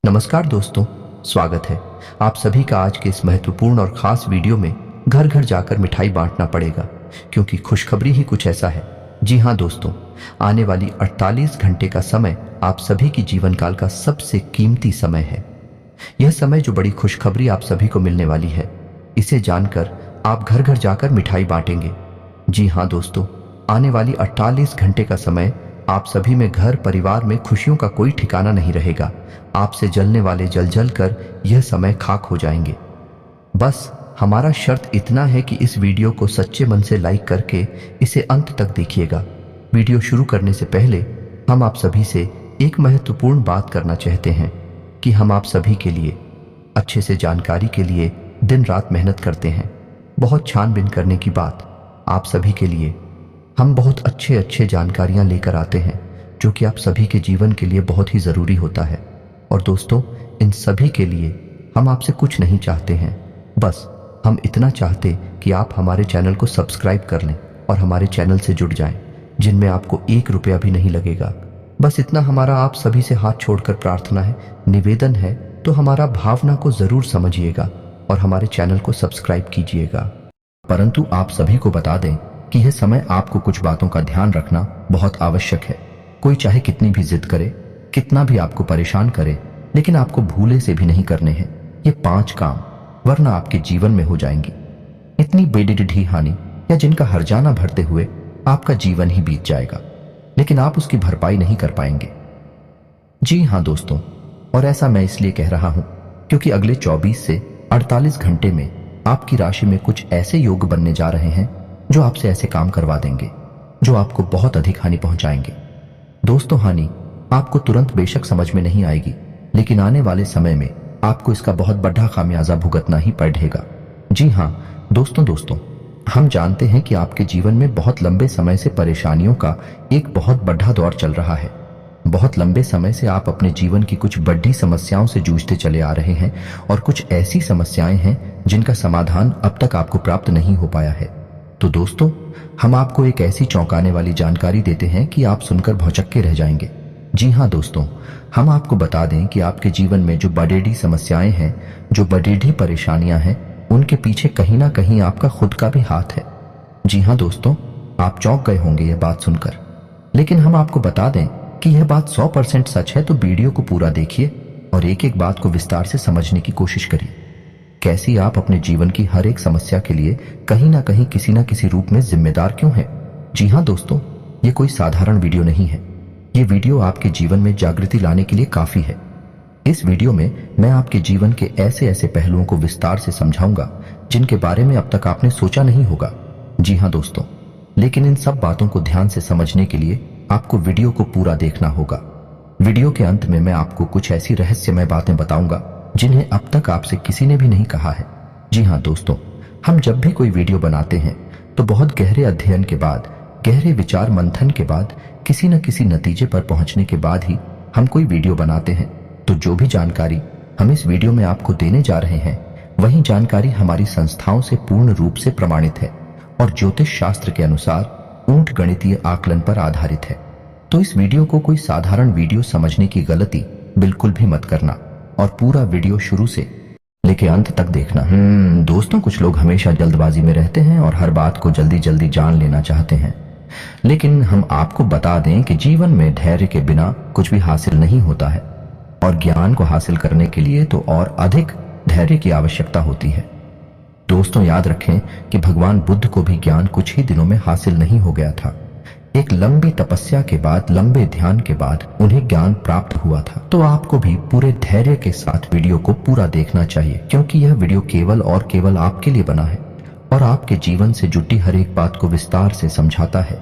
नमस्कार दोस्तों, स्वागत है आप सभी का आज के इस महत्वपूर्ण और खास वीडियो में। घर घर जाकर मिठाई बांटना पड़ेगा क्योंकि खुशखबरी ही कुछ ऐसा है। जी हाँ दोस्तों, आने वाली 48 घंटे का समय आप सभी की जीवन काल का सबसे कीमती समय है। यह समय जो बड़ी खुशखबरी आप सभी को मिलने वाली है, इसे जानकर आप घर घर जाकर मिठाई बांटेंगे। जी हाँ दोस्तों, आने वाली 48 घंटे का समय आप सभी में घर परिवार में खुशियों का कोई ठिकाना नहीं रहेगा। आपसे जलने वाले जल जल कर यह समय खाक हो जाएंगे। बस हमारा शर्त इतना है कि इस वीडियो को सच्चे मन से लाइक करके इसे अंत तक देखिएगा। वीडियो शुरू करने से पहले हम आप सभी से एक महत्वपूर्ण बात करना चाहते हैं कि हम आप सभी के लिए अच्छे से जानकारी के लिए दिन रात मेहनत करते हैं। बहुत छानबीन करने की बात आप सभी के लिए हम बहुत अच्छे जानकारियां लेकर आते हैं जो कि आप सभी के जीवन के लिए बहुत ही ज़रूरी होता है। और दोस्तों, इन सभी के लिए हम आपसे कुछ नहीं चाहते हैं, बस हम इतना चाहते कि आप हमारे चैनल को सब्सक्राइब कर लें और हमारे चैनल से जुड़ जाएं, जिनमें आपको 1 रुपया भी नहीं लगेगा। बस इतना हमारा आप सभी से हाथ छोड़कर प्रार्थना है, निवेदन है। तो हमारा भावना को ज़रूर समझिएगा और हमारे चैनल को सब्सक्राइब कीजिएगा। परंतु आप सभी को बता दें कि यह समय आपको कुछ बातों का ध्यान रखना बहुत आवश्यक है। कोई चाहे कितनी भी जिद करे, कितना भी आपको परेशान करे, लेकिन आपको भूले से भी नहीं करने हैं ये 5 काम, वरना आपके जीवन में हो जाएंगी इतनी बेढी हानि या जिनका हर्जाना भरते हुए आपका जीवन ही बीत जाएगा, लेकिन आप उसकी भरपाई नहीं कर पाएंगे। जी हाँ दोस्तों, और ऐसा मैं इसलिए कह रहा हूं क्योंकि अगले 24 से 48 घंटे में आपकी राशि में कुछ ऐसे योग बनने जा रहे हैं जो आपसे ऐसे काम करवा देंगे जो आपको बहुत अधिक हानि पहुंचाएंगे। दोस्तों, हानि आपको तुरंत बेशक समझ में नहीं आएगी, लेकिन आने वाले समय में आपको इसका बहुत बड़ा खामियाजा भुगतना ही पड़ेगा। जी हाँ दोस्तों, हम जानते हैं कि आपके जीवन में बहुत लंबे समय से परेशानियों का एक बहुत बड़ा दौर चल रहा है। बहुत लंबे समय से आप अपने जीवन की कुछ बड़ी समस्याओं से जूझते चले आ रहे हैं और कुछ ऐसी समस्याएं हैं जिनका समाधान अब तक आपको प्राप्त नहीं हो पाया है। तो दोस्तों, हम आपको एक ऐसी चौंकाने वाली जानकारी देते हैं कि आप सुनकर भौचक्के रह जाएंगे। जी हाँ दोस्तों, हम आपको बता दें कि आपके जीवन में जो बड़ी समस्याएं हैं, जो बड़ी परेशानियां हैं, उनके पीछे कहीं ना कहीं आपका खुद का भी हाथ है। जी हाँ दोस्तों, आप चौंक गए होंगे यह बात सुनकर, लेकिन हम आपको बता दें कि यह बात 100% सच है। तो वीडियो को पूरा देखिए और एक एक बात को विस्तार से समझने की कोशिश करिए। कैसी आप अपने जीवन की हर एक समस्या के लिए कहीं ना कहीं किसी ना किसी रूप में जिम्मेदार क्यों हैं? जी हाँ दोस्तों, ये कोई साधारण वीडियो नहीं है। ये वीडियो आपके जीवन में जागृति लाने के लिए काफी है। इस वीडियो में मैं आपके जीवन के ऐसे ऐसे पहलुओं को विस्तार से समझाऊंगा जिनके बारे में अब तक आपने सोचा नहीं होगा। जी हाँ दोस्तों, लेकिन इन सब बातों को ध्यान से समझने के लिए आपको वीडियो को पूरा देखना होगा। वीडियो के अंत में मैं आपको कुछ ऐसी रहस्यमय बातें बताऊंगा जिन्हें अब तक आपसे किसी ने भी नहीं कहा है। जी हाँ दोस्तों, हम जब भी कोई वीडियो बनाते हैं तो बहुत गहरे अध्ययन के बाद, गहरे विचार मंथन के बाद, किसी न किसी नतीजे पर पहुंचने के बाद ही हम कोई वीडियो बनाते हैं। तो जो भी जानकारी हम इस वीडियो में आपको देने जा रहे हैं, वही जानकारी हमारी संस्थाओं से पूर्ण रूप से प्रमाणित है और ज्योतिष शास्त्र के अनुसार ऊंट गणितीय आकलन पर आधारित है। तो इस वीडियो को कोई साधारण वीडियो समझने की गलती बिल्कुल भी मत करना और पूरा वीडियो शुरू से लेके अंत तक देखना। दोस्तों, कुछ लोग हमेशा जल्दबाजी में रहते हैं और हर बात को जल्दी जल्दी जान लेना चाहते हैं, लेकिन हम आपको बता दें कि जीवन में धैर्य के बिना कुछ भी हासिल नहीं होता है और ज्ञान को हासिल करने के लिए तो और अधिक धैर्य की आवश्यकता होती है। दोस्तों, याद रखें कि भगवान बुद्ध को भी ज्ञान कुछ ही दिनों में हासिल नहीं हो गया था। एक लंबी तपस्या के बाद, लंबे ध्यान के बाद उन्हें ज्ञान प्राप्त हुआ था। तो आपको भी पूरे धैर्य के साथ वीडियो को पूरा देखना चाहिए, क्योंकि यह वीडियो केवल और केवल आपके लिए बना है और आपके जीवन से जुटी हर एक बात को विस्तार से समझाता है।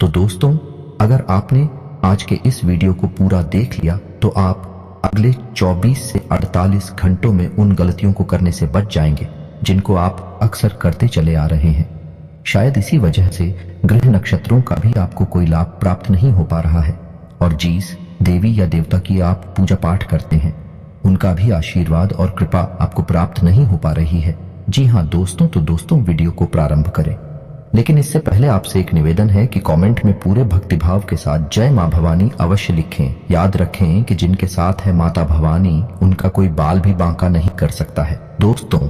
तो दोस्तों, अगर आपने आज के इस वीडियो को पूरा देख लिया तो आप अगले 24 से 48 घंटों में उन गलतियों को करने से बच जाएंगे जिनको आप अक्सर करते चले आ रहे हैं। शायद इसी वजह से ग्रह नक्षत्रों का भी आपको कोई लाभ प्राप्त नहीं हो पा रहा है और जिस देवी या देवता की आप पूजा पाठ करते हैं, उनका भी आशीर्वाद और कृपा आपको प्राप्त नहीं हो पा रही है। जी हाँ दोस्तों, तो दोस्तों वीडियो को प्रारंभ करें। लेकिन इससे पहले आपसे एक निवेदन है कि कमेंट में पूरे भक्तिभाव के साथ जय मां भवानी अवश्य लिखें। याद रखें कि जिनके साथ है माता भवानी, उनका कोई बाल भी बांका नहीं कर सकता है। दोस्तों,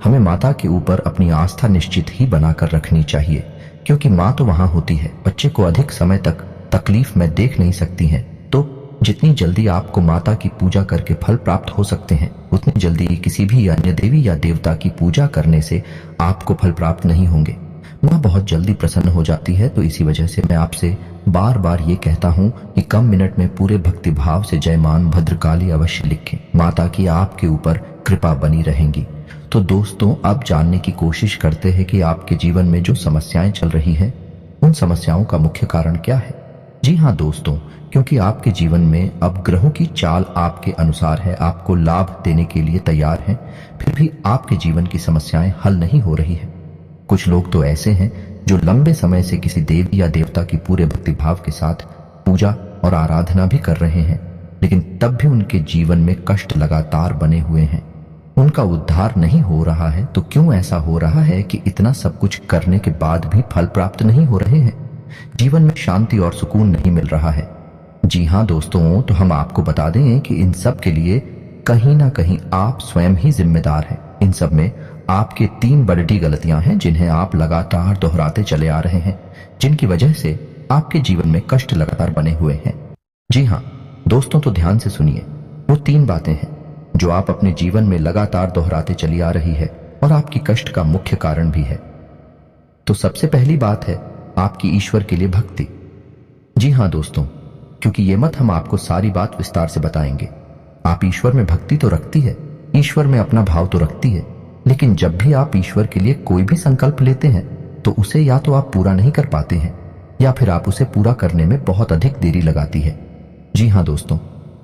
हमें माता के ऊपर अपनी आस्था निश्चित ही बनाकर रखनी चाहिए, क्योंकि माँ तो वहां होती है, बच्चे को अधिक समय तक तकलीफ में देख नहीं सकती हैं। तो जितनी जल्दी आपको माता की पूजा करके फल प्राप्त हो सकते हैं, उतनी जल्दी किसी भी अन्य देवी या देवता की पूजा करने से आपको फल प्राप्त नहीं होंगे। माँ बहुत जल्दी प्रसन्न हो जाती है। तो इसी वजह से मैं आपसे बार बार ये कहता हूँ कि कम मिनट में पूरे भक्ति भाव से जयमान भद्रकाली अवश्य लिखें। माता की आपके ऊपर कृपा बनी रहेंगी। तो दोस्तों, अब जानने की कोशिश करते हैं कि आपके जीवन में जो समस्याएं चल रही हैं, उन समस्याओं का मुख्य कारण क्या है। जी हाँ दोस्तों, क्योंकि आपके जीवन में अब ग्रहों की चाल आपके अनुसार है, आपको लाभ देने के लिए तैयार है, फिर भी आपके जीवन की समस्याएं हल नहीं हो रही है। कुछ लोग तो ऐसे हैं जो लंबे समय से किसी देवी या देवता की पूरे भक्तिभाव के साथ पूजा और आराधना भी कर रहे हैं, लेकिन तब भी उनके जीवन में कष्ट लगातार बने हुए हैं, उनका उद्धार नहीं हो रहा है। तो क्यों ऐसा हो रहा है कि इतना सब कुछ करने के बाद भी फल प्राप्त नहीं हो रहे हैं, जीवन में शांति और सुकून नहीं मिल रहा है। जी हाँ दोस्तों, तो हम आपको बता दें कि इन सब के लिए कहीं ना कहीं आप स्वयं ही जिम्मेदार हैं। इन सब में आपके 3 बड़ी गलतियां हैं जिन्हें आप लगातार दोहराते चले आ रहे हैं, जिनकी वजह से आपके जीवन में कष्ट लगातार बने हुए हैं। जी हाँ दोस्तों, तो ध्यान से सुनिए। वो 3 बातें हैं जो आप अपने जीवन में लगातार दोहराते चली आ रही है और आपकी कष्ट का मुख्य कारण भी है। तो सबसे पहली बात है आपकी ईश्वर के लिए भक्ति। जी हाँ दोस्तों, क्योंकि ये मत हम आपको सारी बात विस्तार से बताएंगे। आप ईश्वर में भक्ति तो रखती है, ईश्वर में अपना भाव तो रखती है, लेकिन जब भी आप ईश्वर के लिए कोई भी संकल्प लेते हैं तो उसे या तो आप पूरा नहीं कर पाते हैं या फिर आप उसे पूरा करने में बहुत अधिक देरी लगाती है। जी हाँ दोस्तों,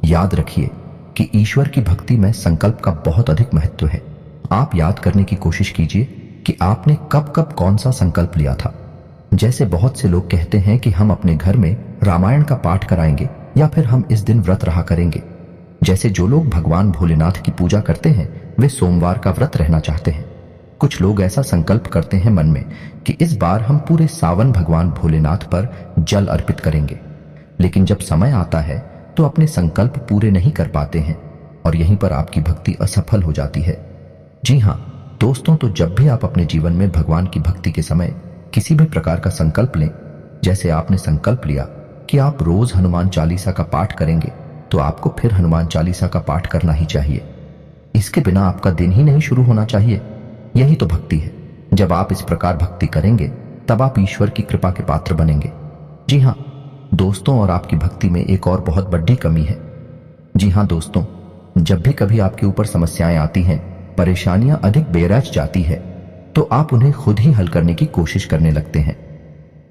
याद रखिए कि ईश्वर की भक्ति में संकल्प का बहुत अधिक महत्व है। आप याद करने की कोशिश कीजिए कि आपने कब कब कौन सा संकल्प लिया था। जैसे बहुत से लोग कहते हैं कि हम अपने घर में रामायण का पाठ कराएंगे या फिर हम इस दिन व्रत रहा करेंगे। जैसे जो लोग भगवान भोलेनाथ की पूजा करते हैं वे सोमवार का व्रत रहना चाहते हैं। कुछ लोग ऐसा संकल्प करते हैं मन में कि इस बार हम पूरे सावन भगवान भोलेनाथ पर जल अर्पित करेंगे, लेकिन जब समय आता है तो अपने संकल्प पूरे नहीं कर पाते हैं और यहीं पर आपकी भक्ति असफल हो जाती है। जी हाँ दोस्तों, तो जब भी आप अपने जीवन में भगवान की भक्ति के समय किसी भी प्रकार का संकल्प लें, जैसे आपने संकल्प लिया कि आप रोज हनुमान चालीसा का पाठ करेंगे, तो आपको फिर हनुमान चालीसा का पाठ करना ही चाहिए। इसके बिना आपका दिन ही नहीं शुरू होना चाहिए। यही तो भक्ति है। जब आप इस प्रकार भक्ति करेंगे तब आप ईश्वर की कृपा के पात्र बनेंगे। जी हाँ दोस्तों, और आपकी भक्ति में एक और बहुत बड़ी कमी है। जी हाँ दोस्तों, जब भी कभी आपके ऊपर समस्याएं आती हैं, परेशानियां अधिक बेरज जाती है, तो आप उन्हें खुद ही हल करने की कोशिश करने लगते हैं।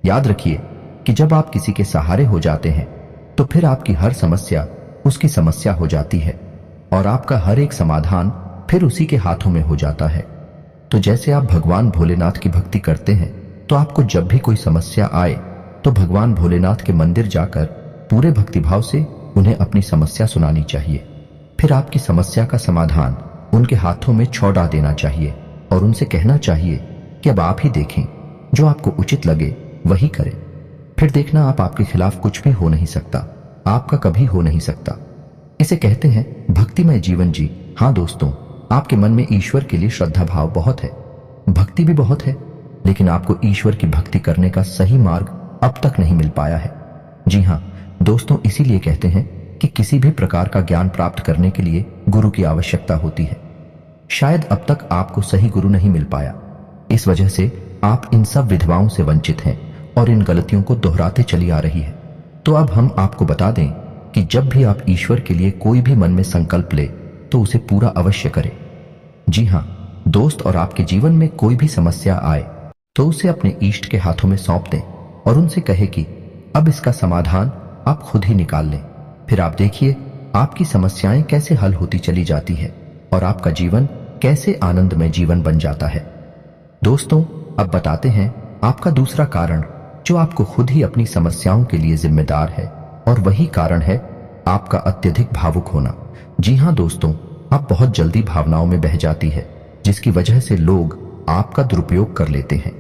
याद रखिए कि जब आप किसी के सहारे हो जाते हैं तो फिर आपकी हर समस्या उसकी समस्या हो जाती है और आपका हर एक समाधान फिर उसी के हाथों में हो जाता है। तो जैसे आप भगवान भोलेनाथ की भक्ति करते हैं तो आपको जब भी कोई समस्या आए तो भगवान भोलेनाथ के मंदिर जाकर पूरे भक्तिभाव से उन्हें अपनी समस्या सुनानी चाहिए। फिर आपकी समस्या का समाधान उनके हाथों में छोड़ा देना चाहिए और उनसे कहना चाहिए कि अब आप ही देखें, जो आपको उचित लगे वही करें। फिर देखना आपके खिलाफ कुछ भी हो नहीं सकता, आपका कभी हो नहीं सकता। इसे कहते हैं भक्तिमय जीवन। जी हाँ दोस्तों, आपके मन में ईश्वर के लिए श्रद्धा भाव बहुत है, भक्ति भी बहुत है, लेकिन आपको ईश्वर की भक्ति करने का सही मार्ग अब तक नहीं मिल पाया है। जी हाँ दोस्तों, इसीलिए कहते हैं कि किसी भी प्रकार का ज्ञान प्राप्त करने के लिए गुरु की आवश्यकता होती है। शायद अब तक आपको सही गुरु नहीं मिल पाया, इस वजह से आप इन सब विधवाओं से वंचित हैं और इन गलतियों को दोहराते चली आ रही है। तो अब हम आपको बता दें कि जब भी आप ईश्वर के लिए कोई भी मन में संकल्प ले तो उसे पूरा अवश्य करें। जी हाँ दोस्त, और आपके जीवन में कोई भी समस्या आए तो उसे अपने इष्ट के हाथों में सौंप दें और उनसे कहे कि अब इसका समाधान आप खुद ही निकाल लें। फिर आप देखिए आपकी समस्याएं कैसे हल होती चली जाती है और आपका जीवन कैसे आनंदमय जीवन बन जाता है। दोस्तों, अब बताते हैं आपका दूसरा कारण जो आपको खुद ही अपनी समस्याओं के लिए जिम्मेदार है, और वही कारण है आपका अत्यधिक भावुक होना। जी हाँ दोस्तों, आप बहुत जल्दी भावनाओं में बह जाती है, जिसकी वजह से लोग आपका दुरुपयोग कर लेते हैं।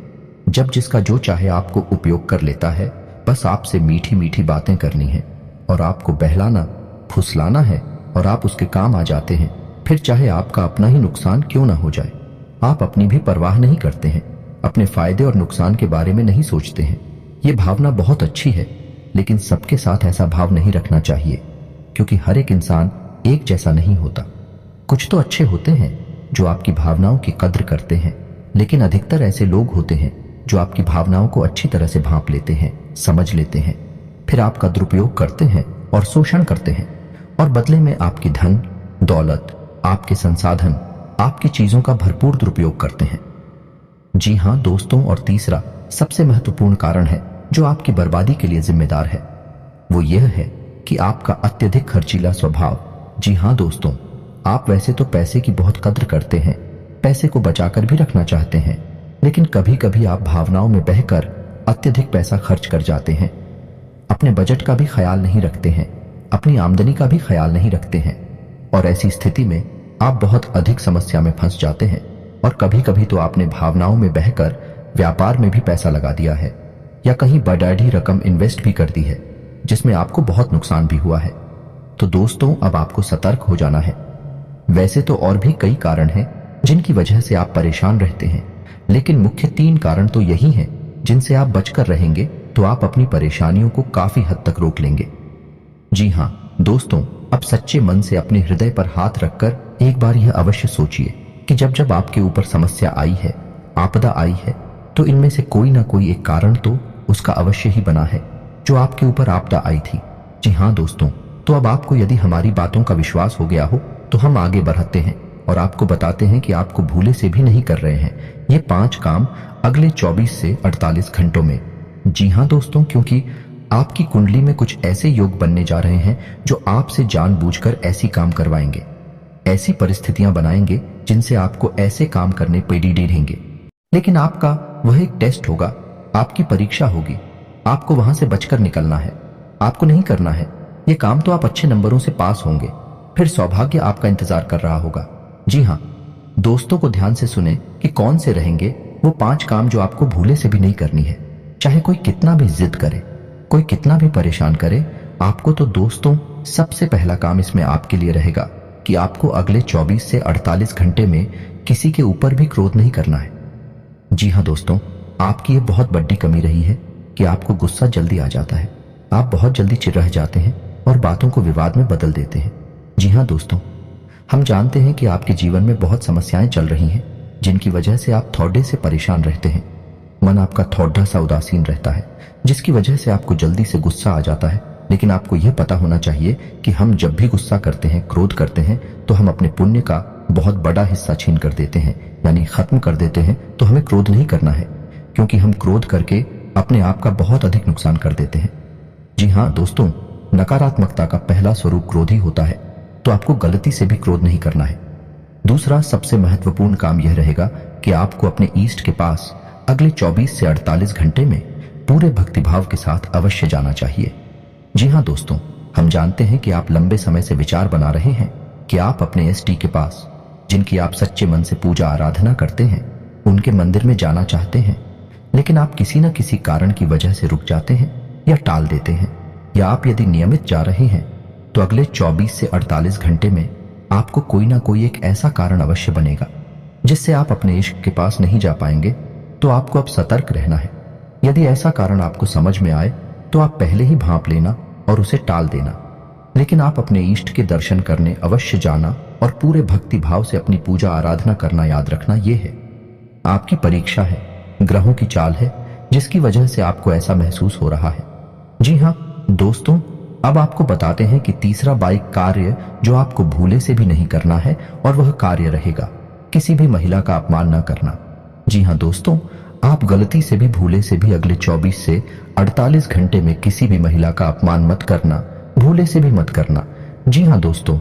जब जिसका जो चाहे आपको उपयोग कर लेता है। बस आपसे मीठी मीठी बातें करनी है और आपको बहलाना फुसलाना है और आप उसके काम आ जाते हैं। फिर चाहे आपका अपना ही नुकसान क्यों ना हो जाए। आप अपनी भी परवाह नहीं करते हैं, अपने फायदे और नुकसान के बारे में नहीं सोचते हैं। ये भावना बहुत अच्छी है, लेकिन सबके साथ ऐसा भाव नहीं रखना चाहिए, क्योंकि हर एक इंसान एक जैसा नहीं होता। कुछ तो अच्छे होते हैं जो आपकी भावनाओं की कद्र करते हैं, लेकिन अधिकतर ऐसे लोग होते हैं जो आपकी भावनाओं को अच्छी तरह से भांप लेते हैं, समझ लेते हैं, फिर आपका दुरुपयोग करते हैं और शोषण करते हैं, और बदले में आपकी धन दौलत, आपके संसाधन, आपकी चीजों का भरपूर दुरुपयोग करते हैं। जी हां दोस्तों, और तीसरा सबसे महत्वपूर्ण कारण है जो आपकी बर्बादी के लिए जिम्मेदार है, वो यह है कि आपका अत्यधिक खर्चीला स्वभाव। जी हां दोस्तों, आप वैसे तो पैसे की बहुत कद्र करते हैं, पैसे को बचाकर भी रखना चाहते हैं, लेकिन कभी कभी आप भावनाओं में बहकर अत्यधिक पैसा खर्च कर जाते हैं। अपने बजट का भी ख्याल नहीं रखते हैं, अपनी आमदनी का भी ख्याल नहीं रखते हैं, और ऐसी स्थिति में आप बहुत अधिक समस्या में फंस जाते हैं। और कभी कभी तो आपने भावनाओं में बहकर व्यापार में भी पैसा लगा दिया है, या कहीं बड़ी रकम इन्वेस्ट भी कर दी है, जिसमें आपको बहुत नुकसान भी हुआ है। तो दोस्तों, अब आपको सतर्क हो जाना है। वैसे तो और भी कई कारण हैं जिनकी वजह से आप परेशान रहते हैं, लेकिन मुख्य 3 कारण तो यही हैं जिनसे आप बचकर रहेंगे तो आप अपनी परेशानियों को काफी हद तक रोक लेंगे। जी हां दोस्तों, अब सच्चे मन से अपने हृदय पर हाथ रखकर एक बार यह अवश्य सोचिए कि जब जब आपके ऊपर समस्या आई है, आपदा आई है, तो इनमें से कोई ना कोई एक कारण तो उसका अवश्य ही बना है जो आपके ऊपर आपदा आई थी। जी हां दोस्तों, तो अब आपको यदि हमारी बातों का विश्वास हो गया हो तो हम आगे बढ़ते हैं और आपको बताते हैं कि आपको भूले से भी नहीं कर रहे हैं ये 5 काम अगले 24 से 48 घंटों में। जी हां दोस्तों, क्योंकि आपकी कुंडली में कुछ ऐसे योग बनने जा रहे हैं जो आपसे जानबूझकर ऐसी काम करवाएंगे, ऐसी परिस्थितियां बनाएंगे जिनसे आपको ऐसे काम करने पड़ेंगे। लेकिन आपका वह एक टेस्ट होगा, आपकी परीक्षा होगी, आपको वहां से बचकर निकलना है, आपको नहीं करना है ये काम। तो आप अच्छे नंबरों से पास होंगे, फिर सौभाग्य आपका इंतजार कर रहा होगा। जी हां दोस्तों, को ध्यान से सुने कि कौन से रहेंगे वो 5 काम जो आपको भूले से भी नहीं करनी है। चाहे कोई कितना भी जिद करे, कोई कितना भी परेशान करे, आपको तो दोस्तों सबसे पहला काम इसमें आपके लिए रहेगा कि आपको अगले 24 से 48 घंटे में किसी के ऊपर भी क्रोध नहीं करना है। जी हां दोस्तों, आपकी ये बहुत बड़ी कमी रही है कि आपको गुस्सा जल्दी आ जाता है, आप बहुत जल्दी चिढ़ जाते हैं और बातों को विवाद में बदल देते हैं। जी हां दोस्तों, हम जानते हैं कि आपके जीवन में बहुत समस्याएं चल रही हैं जिनकी वजह से आप थोड़े से परेशान रहते हैं। मन आपका थोड़ा सा उदासीन रहता है, जिसकी वजह से आपको जल्दी से गुस्सा आ जाता है। लेकिन आपको यह पता होना चाहिए कि हम जब भी गुस्सा करते हैं, क्रोध करते हैं, तो हम अपने पुण्य का बहुत बड़ा हिस्सा छीन कर देते हैं, यानी खत्म कर देते हैं। तो हमें क्रोध नहीं करना है, क्योंकि हम क्रोध करके अपने आप का बहुत अधिक नुकसान कर देते हैं। जी हां दोस्तों, नकारात्मकता का पहला स्वरूप क्रोध ही होता है, तो आपको गलती से भी क्रोध नहीं करना है। दूसरा सबसे महत्वपूर्ण काम यह रहेगा कि आपको अपने ईष्ट के पास अगले 24 से 48 घंटे में पूरे भक्तिभाव के साथ अवश्य जाना चाहिए। जी हां दोस्तों, हम जानते हैं कि आप लंबे समय से विचार बना रहे हैं कि आप अपने एसटी के पास, जिनकी आप सच्चे मन से पूजा आराधना करते हैं, उनके मंदिर में जाना चाहते हैं, लेकिन आप किसी न किसी कारण की वजह से रुक जाते हैं या टाल देते हैं। या आप यदि नियमित जा रहे हैं तो अगले 24 से 48 घंटे में आपको कोई ना कोई एक ऐसा कारण अवश्य बनेगा जिससे आप अपने इश्क के पास नहीं जा पाएंगे। तो आपको अब सतर्क रहना है। यदि ऐसा कारण आपको समझ में आए तो आप पहले ही भांप लेना और उसे टाल देना, लेकिन आप अपने इष्ट के दर्शन करने अवश्य जाना और पूरे भक्ति भाव से अपनी पूजा आराधना करना। याद रखना, ये है आपकी परीक्षा है, ग्रहों की चाल है, जिसकी वजह से आपको ऐसा महसूस हो रहा है। जी हाँ दोस्तों, अब आपको बताते हैं कि तीसरा बाइक कार्य जो आपको भूले से भी नहीं करना है, और वह कार्य रहेगा किसी भी महिला का अपमान न करना। जी हाँ दोस्तों, आप गलती से भी भूले से भी अगले 24 से 48 घंटे में किसी भी महिला का अपमान मत करना, भूले से भी मत करना। जी हाँ दोस्तों,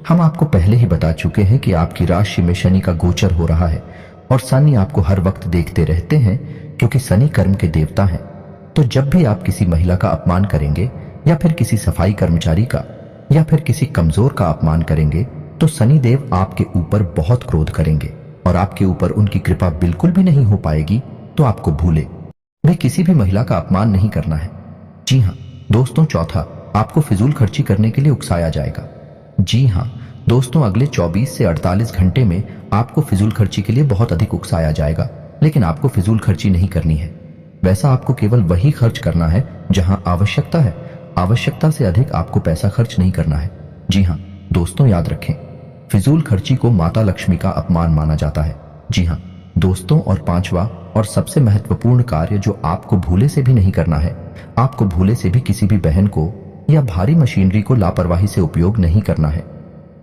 हम आपको पहले ही बता चुके हैं कि आपकी राशि में शनि का गोचर हो रहा है और शनि आपको हर वक्त देखते रहते हैं, क्योंकि शनि कर्म के देवता हैं। तो जब भी आप किसी महिला का अपमान करेंगे या फिर किसी सफाई कर्मचारी का या फिर किसी कमजोर का अपमान करेंगे, तो शनि देव आपके ऊपर बहुत क्रोध करेंगे और आपके ऊपर उनकी कृपा बिल्कुल भी नहीं हो पाएगी। तो आपको भूले वे किसी भी महिला का अपमान नहीं करना है। जी हाँ दोस्तों, चौथा, आपको फिजूल खर्ची करने के लिए उकसाया जाएगा। जी हाँ दोस्तों, अगले 24 से 48 घंटे में आपको फिजूल खर्ची के लिए बहुत अधिक उकसाया जाएगा, लेकिन आपको फिजूल खर्ची नहीं करनी है। वैसा आपको केवल वही खर्च करना है जहां आवश्यकता है। आवश्यकता से अधिक आपको पैसा खर्च नहीं करना है। जी हाँ दोस्तों, याद रखें, फिजूल खर्ची को माता लक्ष्मी का अपमान माना जाता है। जी हाँ दोस्तों, और पांचवा और सबसे महत्वपूर्ण कार्य जो आपको भूले से भी नहीं करना है, आपको भूले से भी किसी भी बहन को या भारी मशीनरी को लापरवाही से उपयोग नहीं करना है।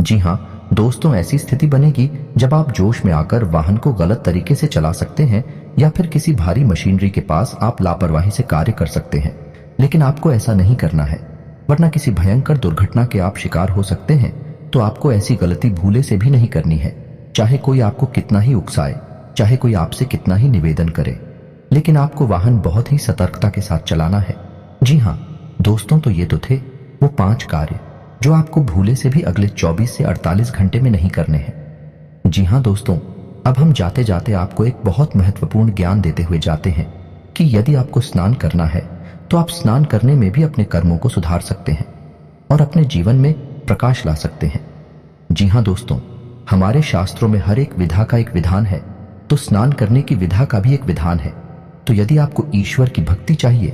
जी हाँ दोस्तों, ऐसी स्थिति बनेगी जब आप जोश में आकर वाहन को गलत तरीके से चला सकते हैं या फिर किसी भारी मशीनरी के पास आप लापरवाही से कार्य कर सकते हैं, लेकिन आपको ऐसा नहीं करना है, वरना किसी भयंकर दुर्घटना के आप शिकार हो सकते हैं। तो आपको ऐसी गलती भूले से भी नहीं करनी है, चाहे कोई आपको कितना ही उकसाए, चाहे कोई आपसे कितना ही निवेदन करे, लेकिन आपको वाहन बहुत ही सतर्कता के साथ चलाना है। जी हाँ दोस्तों, तो ये तो थे वो 5 कार्य जो आपको भूले से भी अगले 24 से 48 घंटे में नहीं करने हैं। जी हाँ दोस्तों, अब हम जाते जाते आपको एक बहुत महत्वपूर्ण ज्ञान देते हुए जाते हैं कि यदि आपको स्नान करना है तो आप स्नान करने में भी अपने कर्मों को सुधार सकते हैं और अपने जीवन में प्रकाश ला सकते हैं। जी हाँ दोस्तों, हमारे शास्त्रों में हर एक विधा का एक विधान है, तो स्नान करने की विधा का भी एक विधान है। तो यदि आपको ईश्वर की भक्ति चाहिए,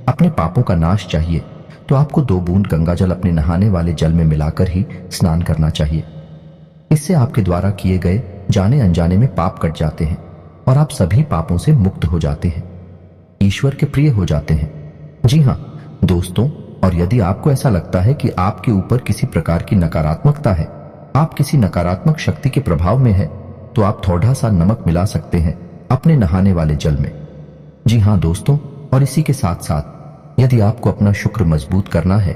अपने पापों का नाश चाहिए, तो आपको 2 बूंद गंगा जल अपने नहाने वाले जल में मिलाकर ही स्नान करना चाहिए। इससे आपके द्वारा किए गए जाने अनजाने में पाप कट जाते हैं और आप सभी पापों से मुक्त हो जाते हैं, ईश्वर के प्रिय हो जाते हैं। जी हाँ दोस्तों, और यदि आपको ऐसा लगता है कि आपके ऊपर किसी प्रकार की नकारात्मकता है, आप किसी नकारात्मक शक्ति के प्रभाव में है, तो आप थोड़ा सा नमक मिला सकते हैं अपने नहाने वाले जल में। जी हाँ दोस्तों, और इसी के साथ साथ यदि आपको अपना शुक्र मजबूत करना है,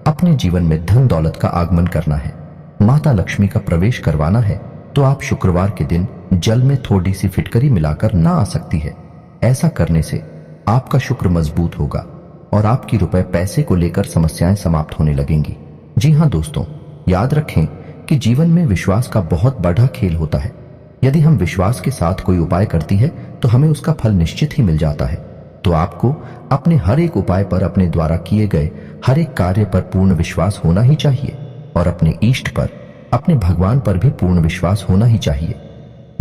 अपने जीवन में धन दौलत का आगमन करना है, माता लक्ष्मी का प्रवेश करवाना है, तो आप शुक्रवार के दिन जल में थोड़ी सी फिटकरी मिलाकर ना आ सकती है। ऐसा करने से आपका शुक्र मजबूत होगा और आपकी रुपए पैसे को लेकर समस्याएं समाप्त होने लगेंगी। जी हाँ दोस्तों, याद रखें कि जीवन में विश्वास का बहुत बड़ा खेल होता है। यदि हम विश्वास के साथ कोई उपाय करती है तो हमें उसका फल निश्चित ही मिल जाता है। तो आपको अपने हर एक उपाय पर, अपने द्वारा किए गए हर एक कार्य पर पूर्ण विश्वास होना ही चाहिए और अपने इष्ट पर, अपने भगवान पर भी पूर्ण विश्वास होना ही चाहिए।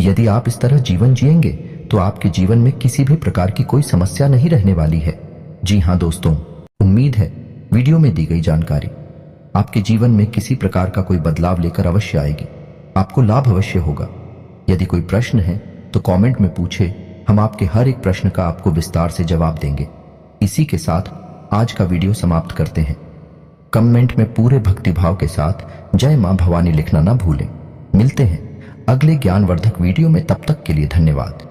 यदि आप इस तरह जीवन जिएंगे तो आपके जीवन में किसी भी प्रकार की कोई समस्या नहीं रहने वाली है। जी हाँ दोस्तों, उम्मीद है वीडियो में दी गई जानकारी आपके जीवन में किसी प्रकार का कोई बदलाव लेकर अवश्य आएगी, आपको लाभ अवश्य होगा। यदि कोई प्रश्न है तो कमेंट में पूछे, हम आपके हर एक प्रश्न का आपको विस्तार से जवाब देंगे। इसी के साथ आज का वीडियो समाप्त करते हैं। कमेंट में पूरे भक्तिभाव के साथ जय मां भवानी लिखना ना भूलें। मिलते हैं अगले ज्ञानवर्धक वीडियो में, तब तक के लिए धन्यवाद।